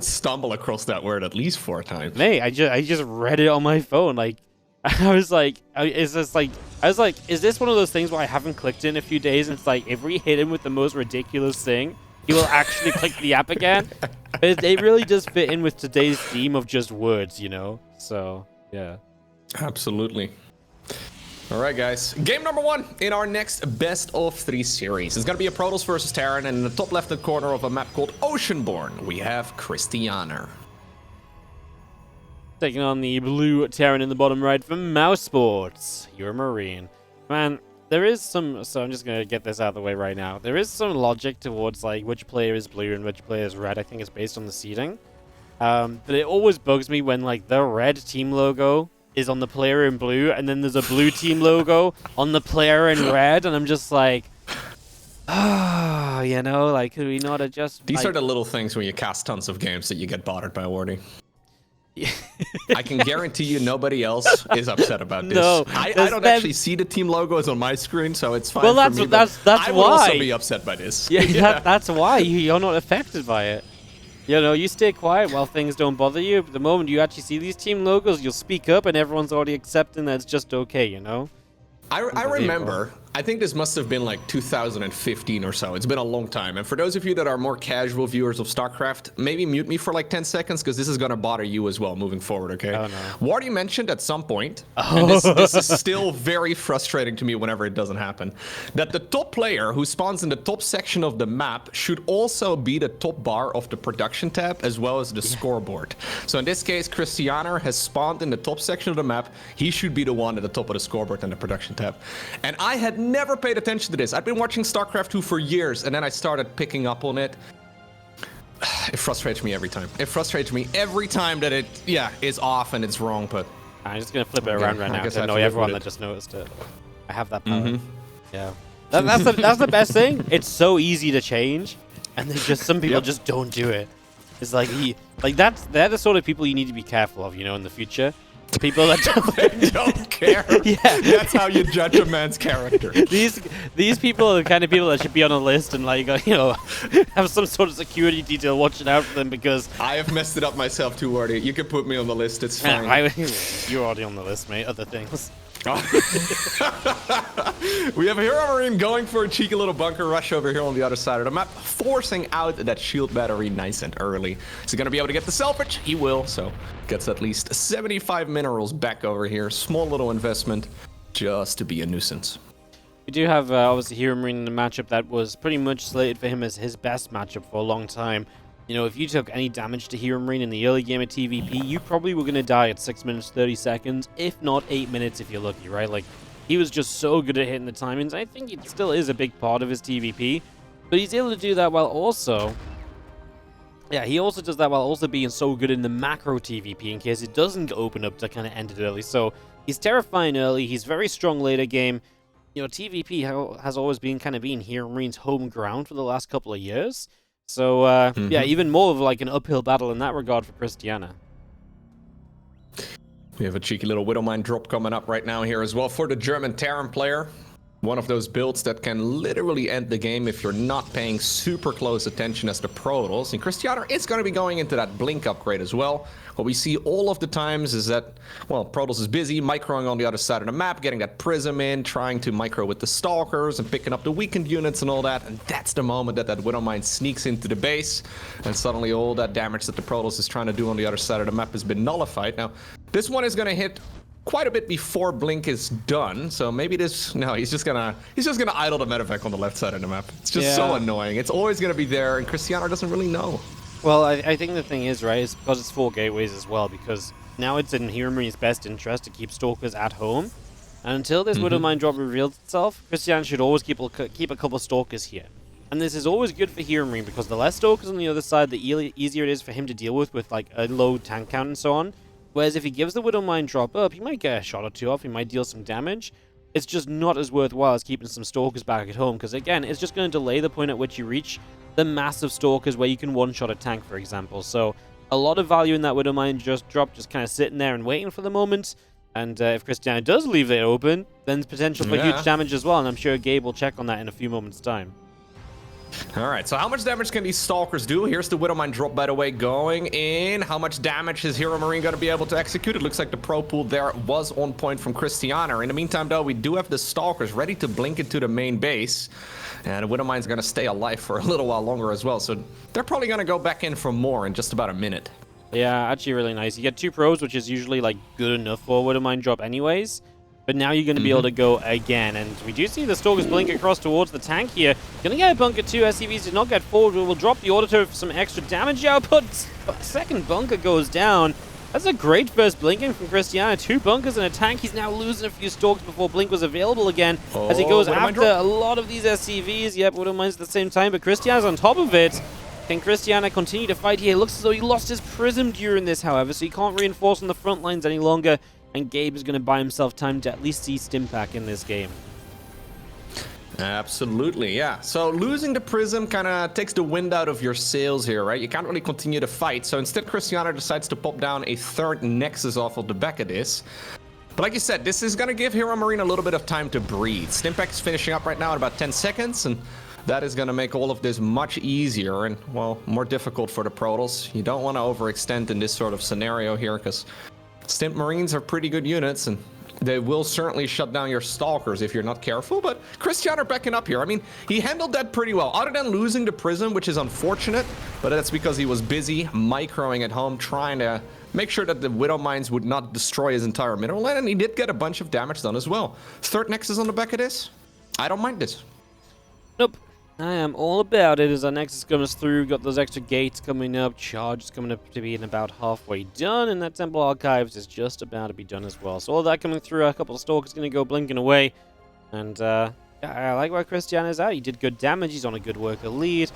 stumble across that word at least 4 times. Mate, I just read it on my phone. Like, I was like, is this one of those things where I haven't clicked in a few days? And it's like, if we hit him with the most ridiculous thing, he will actually click the app again. It really does fit in with today's theme of just words, you know? So, yeah. Absolutely. All right, guys. Game number 1 in our next best of 3 series. It's going to be a Protoss versus Terran, and in the top left-hand corner of a map called Oceanborn, we have Krystianer. Taking on the blue Terran in the bottom right from Mouse Sports. HeRoMaRinE. Man, there is some... So I'm just going to get this out of the way right now. There is some logic towards, like, which player is blue and which player is red. I think it's based on the seeding. But it always bugs me when, like, the red team logo is on the player in blue, and then there's a blue team logo on the player in red, and I'm just like, you know, like, could we not adjust? These are the little things when you cast tons of games that you get bothered by, Wardy. I can guarantee you nobody else is upset about this. No, I don't actually see the team logos on my screen, so it's fine. Well, for me, that's I would why. also be upset by this. Yeah, that's why you're not affected by it. You know, you stay quiet while things don't bother you. But the moment you actually see these team logos, you'll speak up, and everyone's already accepting that it's just okay, you know? I remember, I think this must have been like 2015 or so. It's been a long time. And for those of you that are more casual viewers of StarCraft, maybe mute me for like 10 seconds, because this is going to bother you as well moving forward, okay? Oh, no. Wardy mentioned at some point, and this is still very frustrating to me whenever it doesn't happen, that the top player who spawns in the top section of the map should also be the top bar of the production tab, as well as the scoreboard. So in this case, Krystianer has spawned in the top section of the map. He should be the one at the top of the scoreboard and the production tab. And I had never paid attention to this. I've been watching StarCraft 2 for years, and then I started picking up on it. It frustrates me every time. It frustrates me every time that it, is off and it's wrong, but... I'm just going to flip it around right now to annoy everyone that just noticed it. I have that power. Yeah. That's the best thing. It's so easy to change, and then just some people just don't do it. It's like, they're the sort of people you need to be careful of, you know, in the future. People that don't care. Yeah, that's how you judge a man's character. These people are the kind of people that should be on a list and, like, you know, have some sort of security detail watching out for them, because I have messed it up myself too, Wardy. You can put me on the list. It's fine. You're already on the list, mate. Other things. We have HeRoMaRinE going for a cheeky little bunker rush over here on the other side of the map, forcing out that shield battery nice and early. Is he going to be able to get the salvage? He will, so gets at least 75 minerals back over here. Small little investment just to be a nuisance. We do have, obviously, HeRoMaRinE in a matchup that was pretty much slated for him as his best matchup for a long time. You know, if you took any damage to HeRoMaRinE in the early game of TVP, you probably were going to die at 6 minutes 30 seconds, if not 8 minutes if you're lucky, right? Like, he was just so good at hitting the timings. I think it still is a big part of his TVP, but he's able to do that while also... Yeah, he also does that while also being so good in the macro TVP in case it doesn't open up to kind of end it early. So, he's terrifying early, he's very strong later game. You know, TVP has always been kind of HeRoMaRinE's home ground for the last couple of years. So, yeah, even more of like an uphill battle in that regard for Krystianer. We have a cheeky little Widowmine drop coming up right now here as well for the German Terran player. One of those builds that can literally end the game if you're not paying super close attention as the Protoss. And Krystianer is going to be going into that Blink upgrade as well. What we see all of the times is that, well, Protoss is busy microing on the other side of the map, getting that Prism in, trying to micro with the Stalkers and picking up the weakened units and all that. And that's the moment that Widowmine sneaks into the base. And suddenly all that damage that the Protoss is trying to do on the other side of the map has been nullified. Now, this one is going to hit quite a bit before Blink is done, so maybe this... No, he's just gonna idle the medevac on the left side of the map. It's just so annoying. It's always gonna be there, and Krystianer doesn't really know. Well, I think the thing is, right, is because it's 4 gateways as well, because now it's in HeRoMaRinE's best interest to keep Stalkers at home, and until this Widowmine drop reveals itself, Krystianer should always keep a couple Stalkers here. And this is always good for HeRoMaRinE, because the less Stalkers on the other side, the easier it is for him to deal with like a low tank count and so on. Whereas if he gives the Widowmine drop up, he might get a shot or two off, he might deal some damage. It's just not as worthwhile as keeping some Stalkers back at home, because again, it's just going to delay the point at which you reach the massive Stalkers where you can one-shot a tank, for example. So a lot of value in that Widowmine drop, just kind of sitting there and waiting for the moment. And if Krystianer does leave it open, then there's potential for huge damage as well, and I'm sure Gabe will check on that in a few moments' time. All right, so how much damage can these Stalkers do? Here's the WidowMine drop, by the way, going in. How much damage is HeRoMaRinE going to be able to execute? It looks like the pro pool there was on point from Krystianer. In the meantime, though, we do have the Stalkers ready to blink into the main base. And WidowMine's going to stay alive for a little while longer as well. So they're probably going to go back in for more in just about a minute. Yeah, actually really nice. You get 2 pros, which is usually like good enough for a WidowMine drop anyways. But now you're going to be able to go again. And we do see the Stalkers blink across towards the tank here. Going to get a bunker too. SCVs did not get forward. We will drop the auditor for some extra damage output. Second bunker goes down. That's a great first blinking from Krystianer. 2 bunkers and a tank. He's now losing a few stalks before blink was available again. As he goes after a lot of these SCVs. Yep, WidowMine's at the same time. But Krystianer's on top of it. Can Krystianer continue to fight here? It looks as though he lost his prism during this, however. So he can't reinforce on the front lines any longer. And Gabe is going to buy himself time to at least see Stimpak in this game. Absolutely, yeah. So losing the Prism kind of takes the wind out of your sails here, right? You can't really continue to fight. So instead, Krystianer decides to pop down a 3rd Nexus off of the back of this. But like you said, this is going to give HeRoMaRinE a little bit of time to breathe. Stimpak is finishing up right now in about 10 seconds, and that is going to make all of this much easier and, well, more difficult for the Protoss. You don't want to overextend in this sort of scenario here, because Stimp Marines are pretty good units, and they will certainly shut down your Stalkers if you're not careful. But Krystianer backing up here. I mean, he handled that pretty well, other than losing the Prism, which is unfortunate, but that's because he was busy microing at home, trying to make sure that the Widow Mines would not destroy his entire mineral land, and he did get a bunch of damage done as well. 3rd Nexus on the back of this? I don't mind this. Nope. I am all about it as our Nexus comes through. Got those extra gates coming up. Charge is coming up to be in about halfway done. And that Temple Archives is just about to be done as well. So all that coming through. A couple of Stalkers going to go blinking away. And yeah, I like where Krystianer's at. He did good damage. He's on a good worker lead.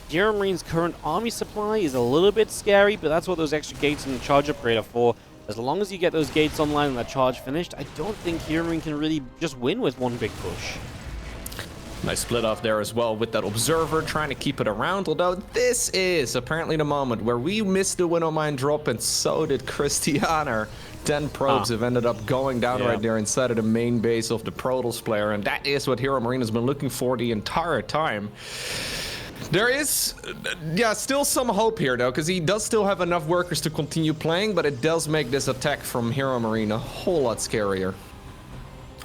HeRoMaRiNE's current army supply is a little bit scary, but that's what those extra gates and the charge upgrade are for. As long as you get those gates online and that charge finished, I don't think HeRoMaRiNE can really just win with one big push. Nice split off there as well with that Observer, trying to keep it around. Although this is apparently the moment where we missed the WidowMine drop, and so did Krystianer. 10 probes have ended up going down right there inside of the main base of the Protoss player, and that is what HeRoMaRiNE has been looking for the entire time. There is, yeah, still some hope here, though, because he does still have enough workers to continue playing, but it does make this attack from HeRoMaRiNE a whole lot scarier.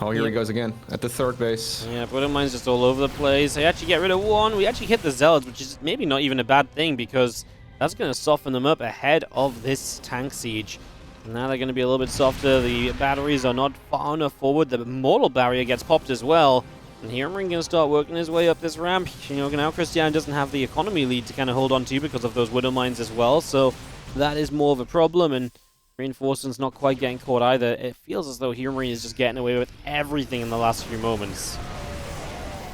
Oh, here he goes again, at the 3rd base. Yeah, WidowMine's just all over the place. They actually get rid of one. We actually hit the Zealots, which is maybe not even a bad thing, because that's going to soften them up ahead of this tank siege. Now they're going to be a little bit softer. The batteries are not far enough forward. The mortal barrier gets popped as well. And HeRoMaRiNE going to start working his way up this ramp. You know, now Krystianer doesn't have the economy lead to kind of hold on to because of those Widow Mines as well. So that is more of a problem. And Reinforcement's not quite getting caught either. It feels as though HeRoMaRiNE is just getting away with everything in the last few moments.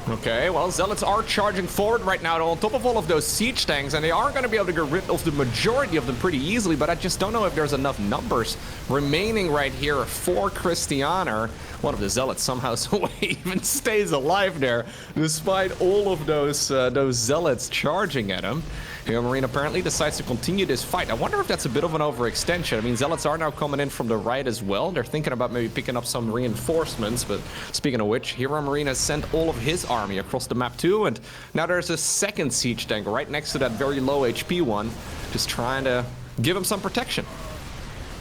Okay, well, Zealots are charging forward right now on top of all of those siege tanks, and they are going to be able to get rid of the majority of them pretty easily, but I just don't know if there's enough numbers remaining right here for Krystianer. One of the Zealots somehow even stays alive there, despite all of those Zealots charging at him. HeRoMaRiNE apparently decides to continue this fight. I wonder if that's a bit of an overextension. I mean, Zealots are now coming in from the right as well. They're thinking about maybe picking up some reinforcements, but speaking of which, HeRoMaRiNE has sent all of his army across the map too, and now there's a 2nd siege tank right next to that very low HP one, just trying to give him some protection.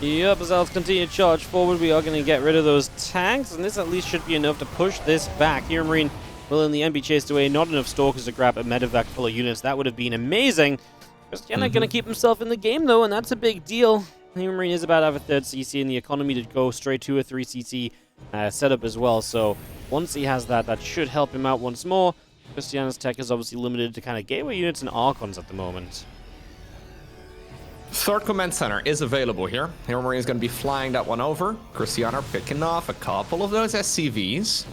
Yep, as Zealots continue to charge forward, we are going to get rid of those tanks, and this at least should be enough to push this back. HeRoMaRiNE will in the end be chased away. Not enough Stalkers to grab a medevac full of units. That would have been amazing. Krystianer going to keep himself in the game, though, and that's a big deal. HeRoMaRiNE is about to have a 3rd CC, and the economy to go straight to a 3 CC setup as well. So once he has that, that should help him out once more. Krystianer's tech is obviously limited to kind of gateway units and Archons at the moment. 3rd command center is available here. HeRoMaRiNE is going to be flying that one over. Krystianer picking off a couple of those SCVs.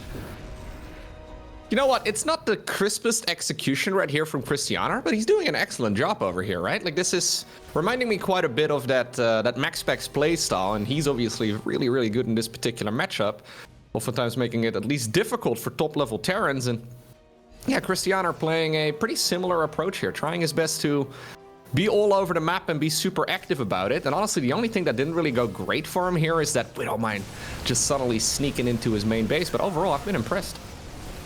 You know what? It's not the crispest execution right here from Krystianer, but he's doing an excellent job over here, right? Like, this is reminding me quite a bit of that MaxPax playstyle, and he's obviously really, really good in this particular matchup, oftentimes making it at least difficult for top-level Terrans. And yeah, Krystianer playing a pretty similar approach here, trying his best to be all over the map and be super active about it. And honestly, the only thing that didn't really go great for him here is that WidowMine just subtly sneaking into his main base, but overall, I've been impressed.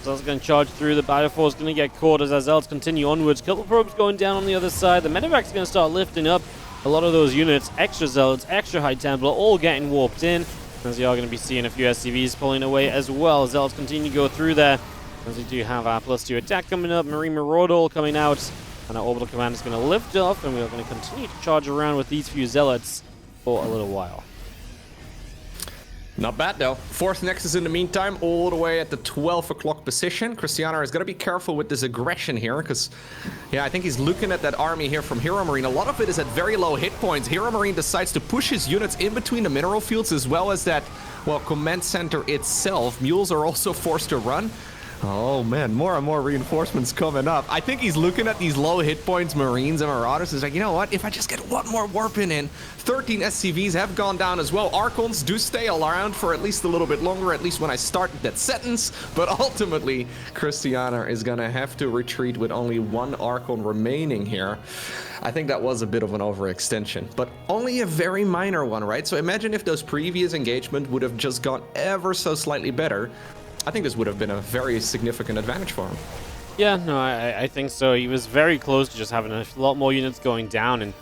Zell's going to charge through. The Bioforce going to get caught as Zell's continue onwards. Couple probes going down on the other side. The Medevac's going to start lifting up a lot of those units. Extra Zealots, extra High Templar, all getting warped in. As you are going to be seeing a few SCVs pulling away as well. Zealots continue to go through there. As we do have our +2 attack coming up. Marine Maraudal coming out. And our Orbital Command is going to lift off. And we are going to continue to charge around with these few Zealots for a little while. Not bad, though. Fourth Nexus in the meantime, all the way at the 12 o'clock position. Krystianer is going to be careful with this aggression here, because, yeah, I think he's looking at that army here from HeRoMaRinE. A lot of it is at very low hit points. HeRoMaRinE decides to push his units in between the mineral fields, as well as that, well, command center itself. Mules are also forced to run. Oh man, more and more reinforcements coming up. I think he's looking at these low hit points, Marines and Marauders. He's like, you know what? If I just get one more warping in, 13 SCVs have gone down as well. Archons do stay around for at least a little bit longer, at least when I start that sentence. But ultimately, Krystianer is gonna have to retreat with only one Archon remaining here. I think that was a bit of an overextension, but only a very minor one, right? So imagine if those previous engagements would have just gone ever so slightly better. I think this would have been a very significant advantage for him. Yeah, no, I think so. He was very close to just having a lot more units going down, and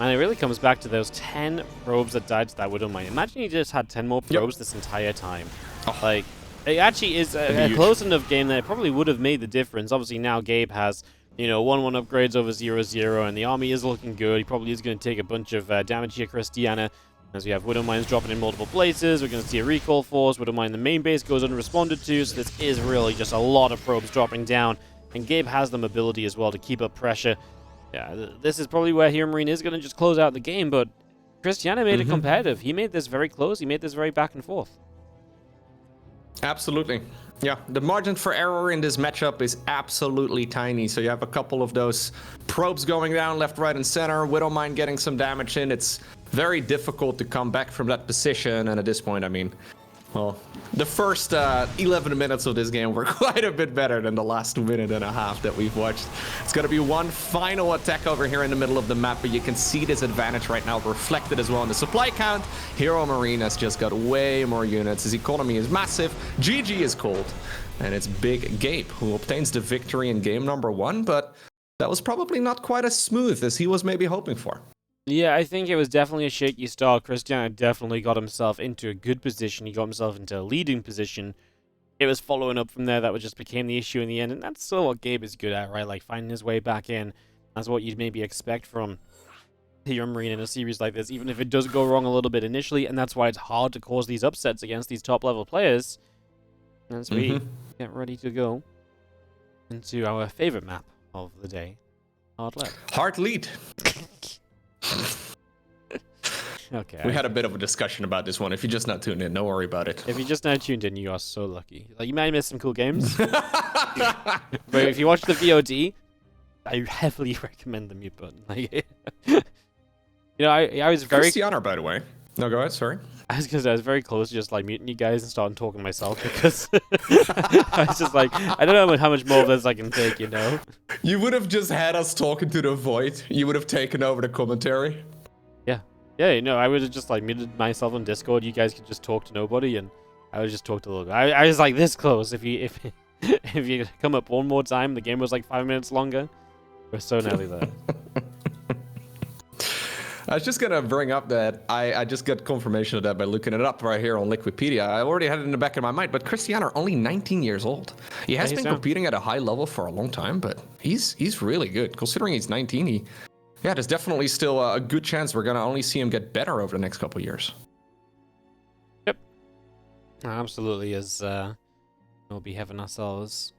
it really comes back to those 10 probes that died to that Widowmine. Imagine he just had 10 more probes this entire time. Oh. Like, it actually is a close enough game that it probably would have made the difference. Obviously, now Gabe has, you know, 1-1 upgrades over 0-0, and the army is looking good. He probably is going to take a bunch of damage here, Krystianer. As we have Widowmines dropping in multiple places, we're going to see a recall force. Widowmine, the main base, goes unresponded to, so this is really just a lot of probes dropping down. And Gabe has the mobility as well to keep up pressure. Yeah, this is probably where HeRoMaRinE is going to just close out the game, but Krystianer made it competitive. He made this very close. He made this very back and forth. Absolutely. Yeah, the margin for error in this matchup is absolutely tiny. So you have a couple of those probes going down left, right, and center. Widowmine getting some damage in. It's very difficult to come back from that position. And at this point, I mean, well, the first 11 minutes of this game were quite a bit better than the last minute and a half that we've watched. It's going to be one final attack over here in the middle of the map, but you can see this advantage right now reflected as well in the supply count. HeRoMaRinE has just got way more units. His economy is massive. GG is cold. And it's Big Gabe who obtains the victory in game number 1, but that was probably not quite as smooth as he was maybe hoping for. Yeah, I think it was definitely a shaky start. Krystianer definitely got himself into a good position. He got himself into a leading position. It was following up from there that just became the issue in the end, and that's still what Gabe is good at, right? Like, finding his way back in. That's what you'd maybe expect from HeRoMaRinE in a series like this, even if it does go wrong a little bit initially, and that's why it's hard to cause these upsets against these top-level players. As we get ready to go into our favorite map of the day, Hard Lead. Hard Lead. Okay. We had a bit of a discussion about this one. If you're just not tuned in, don't worry about it. If you're just not tuned in, you are so lucky. Like, you might miss some cool games. But if you watch the VOD, I heavily recommend the mute button. Like, you know, I was very... Krystianer, by the way. No, go ahead, sorry. I was very close to just, like, muting you guys and starting talking myself, because I was just like, I don't know how much more of this I can take, you know? You would have just had us talking to the void. You would have taken over the commentary. Yeah, you know, I would have just, like, muted myself on Discord. You guys could just talk to nobody, and I would just talk to a little bit. I was, like, this close. If you come up one more time, the game was, like, 5 minutes longer. We're so nearly there. I was just going to bring up that I just got confirmation of that by looking it up right here on Wikipedia. I already had it in the back of my mind, but Krystianer, only 19 years old. He has been competing at a high level for a long time, but he's really good. Considering he's 19, yeah, there's definitely still a good chance we're going to only see him get better over the next couple years. Yep. Absolutely, as we'll be having ourselves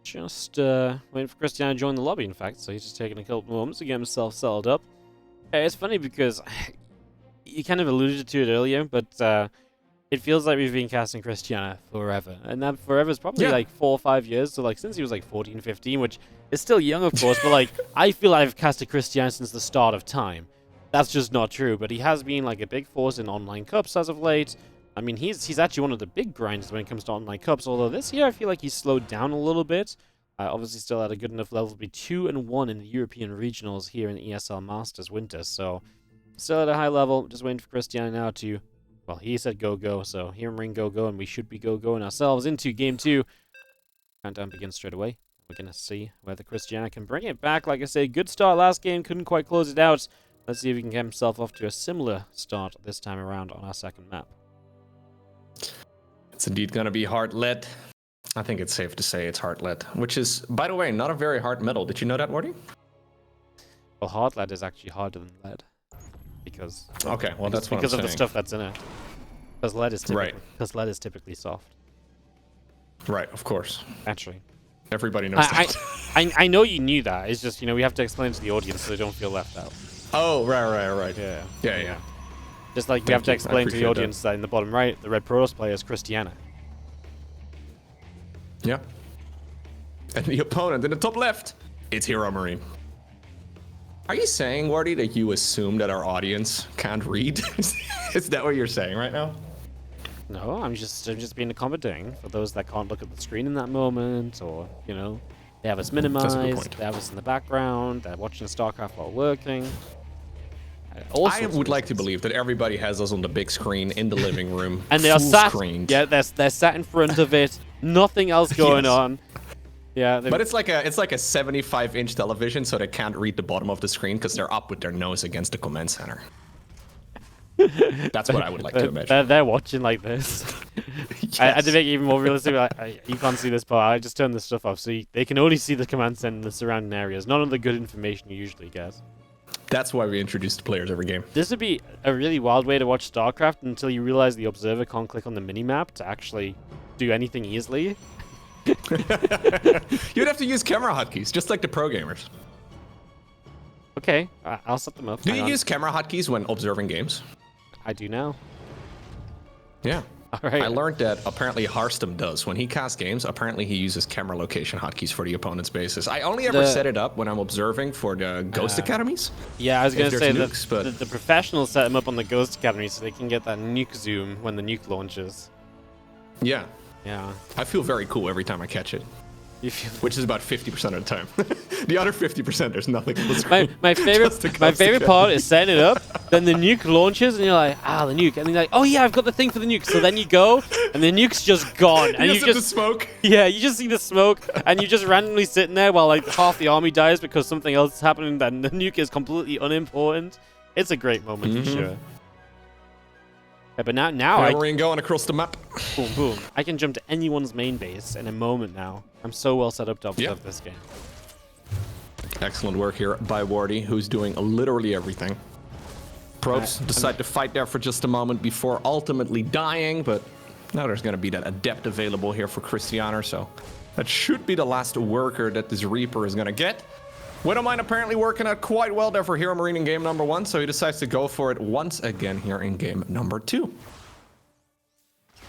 just waiting for Krystianer to join the lobby, in fact, so he's just taking a couple moments to get himself settled up. It's funny because you kind of alluded to it earlier, but it feels like we've been casting Krystianer forever. And that forever is probably like 4 or 5 years. So, like, since he was like 14, 15, which is still young, of course, but, like, I feel I've casted Krystianer since the start of time. That's just not true, but he has been, like, a big force in online cups as of late. I mean, he's actually one of the big grinders when it comes to online cups, although this year I feel like he's slowed down a little bit. Obviously still at a good enough level to be 2-1 in the European regionals here in the ESL Masters Winter, so still at a high level. Just waiting for Krystianer now to, well, he said go, so HeRoMaRinE go, and we should be going ourselves into Game 2 Countdown begins straight away. We're going to see whether Krystianer can bring it back. Like I say, good start last game, couldn't quite close it out. Let's see if he can get himself off to a similar start this time around on our second map. It's indeed going to be hard-led. I think it's safe to say it's hard-led, which is, by the way, not a very hard metal. Did you know that, Wardy? Well, hard lead is actually harder than lead. Because okay, well, that's because what I'm of the saying. stuff that's in it. Because lead is typically, Right. because lead is typically soft. Right, of course. Naturally. Everybody knows that. I know you knew that. It's just, you know, we have to explain to the audience so they don't feel left out. Oh, right. Yeah. Just like we have to explain to the appreciate audience that in the bottom right, the red Protoss player is Krystianer. Yeah. And the opponent in the top left, it's HeRoMaRinE. Are you saying, Wardy, that you assume that our audience can't read? Is that what you're saying right now? No, I'm just being accommodating for those that can't look at the screen in that moment, or, you know, they have us minimized, they have us in the background, they're watching StarCraft while working. I would like to believe that everybody has us on the big screen in the living room, and they are sat. screened. Yeah, they're sat in front of it. Nothing else going Yes. on. Yeah, But it's like a 75-inch television, so they can't read the bottom of the screen because they're up with their nose against the command center. That's what I would like to imagine. They're watching like this. Yes. To make it even more realistic, you can't see this part. I just turned this stuff off, so they can only see the command center in the surrounding areas. None of the good information you usually get. That's why we introduce the players every game. This would be a really wild way to watch StarCraft until you realize the observer can't click on the minimap to actually do anything easily. You'd have to use camera hotkeys, just like the pro gamers. Okay, I'll set them up. Do Hang you on. use camera hotkeys when observing games? I do now. Yeah. All right. I learned that apparently Harstem does. When he casts games, apparently he uses camera location hotkeys for the opponent's bases. I only ever set it up when I'm observing for the Ghost Academies. Yeah, I was going to say that nukes, but... the professionals set them up on the Ghost Academy so they can get that nuke zoom when the nuke launches. Yeah. Yeah. I feel very cool every time I catch it. You feel Which is about 50% of the time. The other 50%, there's nothing on the screen. my favorite part is setting it up, then the nuke launches, and you're like, the nuke. And then you're like, oh yeah, I've got the thing for the nuke. So then you go, and the nuke's just gone. And you just the smoke. Yeah, you just see the smoke, and you're just randomly sitting there while like half the army dies because something else is happening, and the nuke is completely unimportant. It's a great moment for sure. Yeah, but now We're going across the map. boom, boom. I can jump to anyone's main base in a moment now. I'm so well set up to observe this game. Excellent work here by Wardy, who's doing literally everything. Probes decide to fight there for just a moment before ultimately dying, but now there's going to be that adept available here for Krystianer, so that should be the last worker that this Reaper is going to get. VODs apparently working out quite well there for HeRoMaRinE in game number 1, so he decides to go for it once again here in game number 2.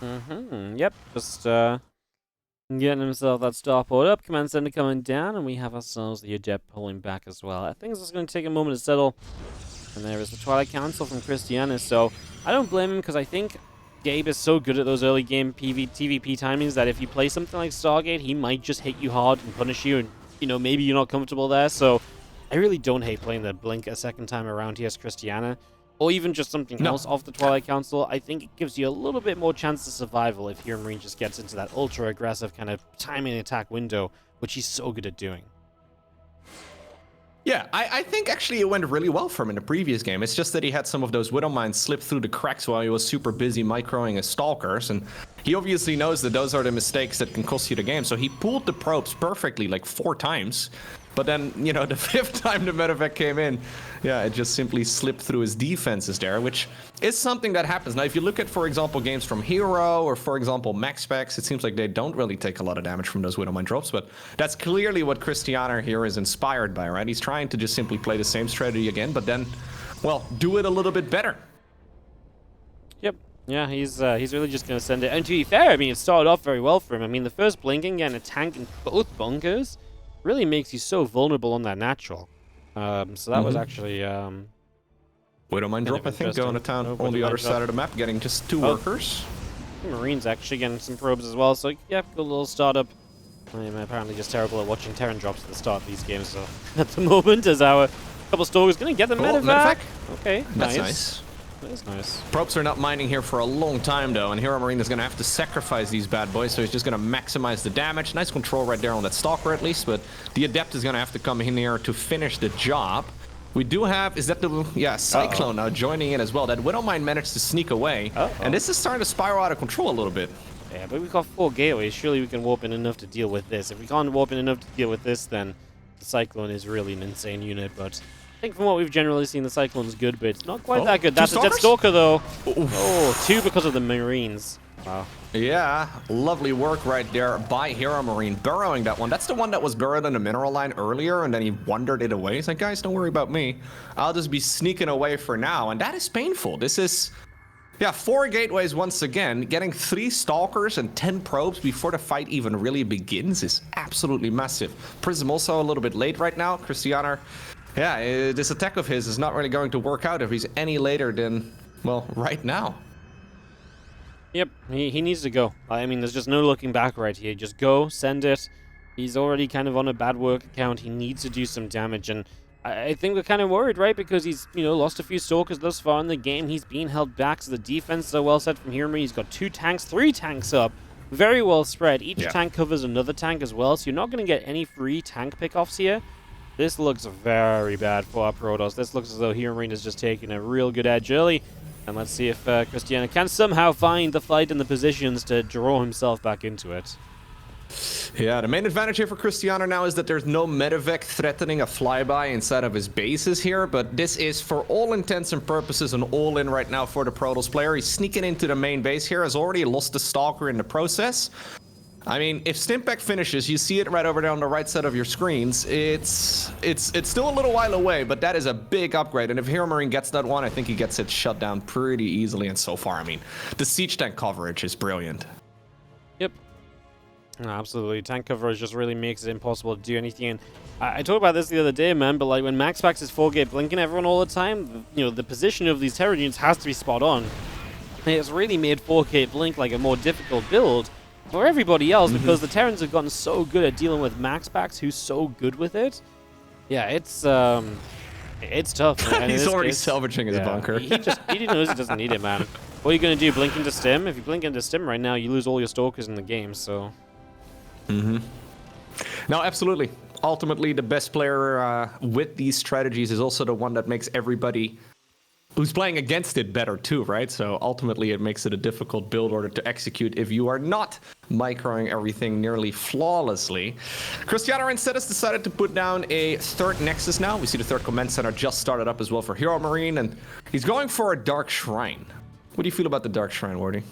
Yep, just getting himself that starport up, command center coming down, and we have ourselves the adept pulling back as well. I think this is going to take a moment to settle. And there is the Twilight Council from Krystianer, so I don't blame him because I think Gabe is so good at those early game TVP timings that if you play something like Stargate, he might just hit you hard and punish you, and you know, maybe you're not comfortable there. So I really don't hate playing the Blink a second time around here as Krystianer, or even just something else off the Twilight Council. I think it gives you a little bit more chance of survival if HeRoMaRinE just gets into that ultra aggressive kind of timing attack window, which he's so good at doing. Yeah, I think actually it went really well for him in the previous game. It's just that he had some of those Widow Mines slip through the cracks while he was super busy microing his Stalkers, and he obviously knows that those are the mistakes that can cost you the game, so he pulled the probes perfectly like 4 times. But then, you know, the 5th time the medevac came in, yeah, it just simply slipped through his defenses there, which is something that happens. Now, if you look at, for example, games from Hero or, for example, Max Specs, it seems like they don't really take a lot of damage from those Widow Mine drops, but that's clearly what Krystianer here is inspired by, right? He's trying to just simply play the same strategy again, but then, well, do it a little bit better. Yep. Yeah, he's really just going to send it. And to be fair, I mean, it started off very well for him. I mean, the first blinking and a tank in both bunkers really makes you so vulnerable on that natural. So that was actually... Widow Mine drop, I think, going to town on the other side of the map, getting just 2 workers. Marine's actually getting some probes as well, so yeah, good little startup. I'm apparently just terrible at watching Terran drops at the start of these games, so at the moment, as our couple Stalkers going to get the medevac. Medevac. Okay, That's nice. That's nice. Probes are not mining here for a long time, though, and HeRoMaRiNE is going to have to sacrifice these bad boys, so he's just going to maximize the damage. Nice control right there on that Stalker, at least, but the Adept is going to have to come in here to finish the job. We do have, is that the, yeah, Cyclone now joining in as well. That Widowmine managed to sneak away, and this is starting to spiral out of control a little bit. Yeah, but we've got 4 gateways. Surely we can warp in enough to deal with this. If we can't warp in enough to deal with this, then the Cyclone is really an insane unit, but I think from what we've generally seen, the Cyclone's good, but it's not quite that good. That's a dead Stalker, though. Oh, 2 because of the Marines. Wow. Yeah, lovely work right there by HeRoMaRiNE, burrowing that one. That's the one that was buried in the mineral line earlier, and then he wandered it away. He's like, guys, don't worry about me. I'll just be sneaking away for now, and that is painful. This is, yeah, 4 gateways once again. Getting 3 Stalkers and 10 probes before the fight even really begins is absolutely massive. Prism also a little bit late right now. Krystianer, yeah, this attack of his is not really going to work out if he's any later than, well, right now. Yep, he needs to go. I mean, there's just no looking back right here. Just go, send it. He's already kind of on a bad work account. He needs to do some damage, and I think we're kind of worried, right? Because he's, you know, lost a few Stalkers thus far in the game. He's been held back, so the defense is so well set from HeRoMaRiNE. He's got 2 tanks, 3 tanks up. Very well spread. Each tank covers another tank as well, so you're not going to get any free tank pickoffs here. This looks very bad for our Protoss. This looks as though HeRoMaRiNE is just taking a real good edge early. And let's see if Krystianer can somehow find the fight and the positions to draw himself back into it. Yeah, the main advantage here for Krystianer now is that there's no medevac threatening a flyby inside of his bases here, but this is, for all intents and purposes, an all-in right now for the Protoss player. He's sneaking into the main base here, has already lost the Stalker in the process. I mean, if Stimpack finishes, you see it right over there on the right side of your screens. It's still a little while away, but that is a big upgrade. And if HeRoMaRiNE gets that one, I think he gets it shut down pretty easily. And so far, I mean, the siege tank coverage is brilliant. Yep. No, absolutely. Tank coverage just really makes it impossible to do anything. And I talked about this the other day, man, but like when Max packs his 4-gate blinking everyone all the time, you know, the position of these Terran units has to be spot on. And it's really made 4-gate blink like a more difficult build for everybody else, because the Terrans have gotten so good at dealing with max packs who's so good with it. Yeah, it's tough, man. He's already salvaging his bunker. He knows he doesn't need it, man. What are you going to do, blink into stim? If you blink into stim right now, you lose all your Stalkers in the game, so... No, absolutely. Ultimately, the best player with these strategies is also the one that makes everybody who's playing against it better too, right? So ultimately it makes it a difficult build order to execute if you are not microing everything nearly flawlessly. Krystianer instead has decided to put down a 3rd Nexus now. We see the 3rd Command Center just started up as well for HeRoMaRiNE, and he's going for a Dark Shrine. What do you feel about the Dark Shrine, Wardy?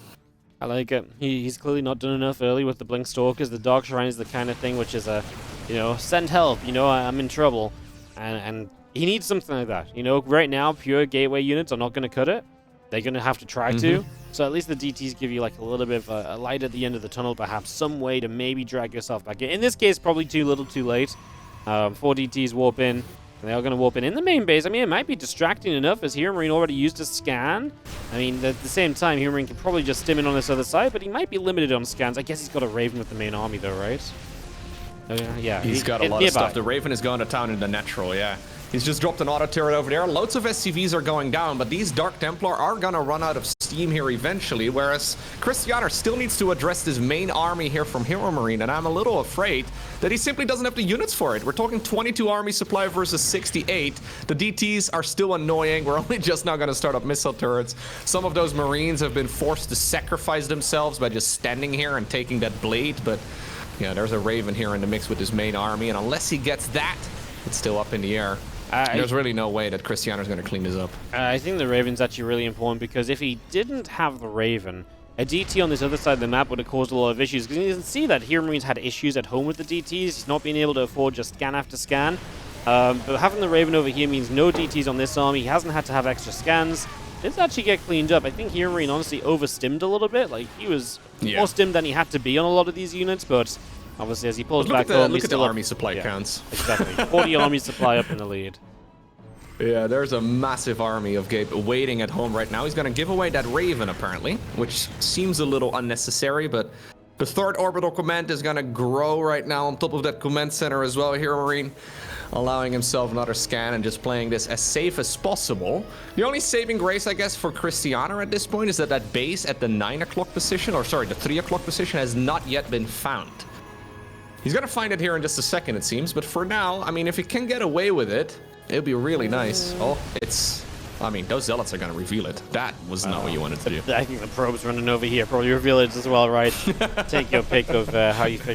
I like it. He's clearly not done enough early with the Blink Stalkers. The Dark Shrine is the kind of thing which is a, you know, send help, you know, I'm in trouble. And he needs something like that. You know, right now, pure gateway units are not going to cut it. They're going to have to try to. So at least the DTs give you like a little bit of a light at the end of the tunnel, perhaps some way to maybe drag yourself back in. In this case, probably too little too late. 4 DTs warp in, and they are going to warp in the main base. I mean, it might be distracting enough as HeRoMaRiNE already used a scan. I mean, at the same time, HeRoMaRiNE can probably just stim in on this other side, but he might be limited on scans. I guess he's got a Raven with the main army though, right? Yeah. He's got a lot of stuff. The Raven is going to town in the natural, yeah. He's just dropped an auto turret over there. Loads of SCVs are going down, but these Dark Templar are going to run out of steam here eventually, whereas Krystianer still needs to address this main army here from HeRoMaRiNE, and I'm a little afraid that he simply doesn't have the units for it. We're talking 22 army supply versus 68. The DTs are still annoying. We're only just now going to start up missile turrets. Some of those Marines have been forced to sacrifice themselves by just standing here and taking that blade, but yeah, there's a Raven here in the mix with his main army, and unless he gets that, it's still up in the air. There's really no way that Krystianer's going to clean this up. I think the Raven's actually really important, because if he didn't have the Raven, a DT on this other side of the map would have caused a lot of issues, because you can see that HeRoMaRiNE's had issues at home with the DTs. He's not being able to afford just scan after scan. But having the Raven over here means no DTs on this army. He hasn't had to have extra scans. This actually get cleaned up. I think HeRoMaRiNE honestly over-stimmed a little bit. Like, he was more stimmed than he had to be on a lot of these units, but obviously as he pulls back home, look at the army supply counts. Exactly. 40 army supply up in the lead. Yeah, there's a massive army of Gabe waiting at home right now. He's going to give away that Raven, apparently, which seems a little unnecessary, but the 3rd orbital command is going to grow right now on top of that command center as well. HeRoMaRiNE allowing himself another scan and just playing this as safe as possible. The only saving grace, I guess, for Krystianer at this point is that that base at the 9 o'clock position, or sorry, the 3 o'clock position has not yet been found. He's gonna find it here in just a second, it seems, but for now, I mean, if he can get away with it, it'd be really nice. Oh, it's... I mean, those zealots are gonna reveal it. That was not what you wanted to do. I think the probe's running over here. Probably reveal it as well, right? Take your pick of how you figure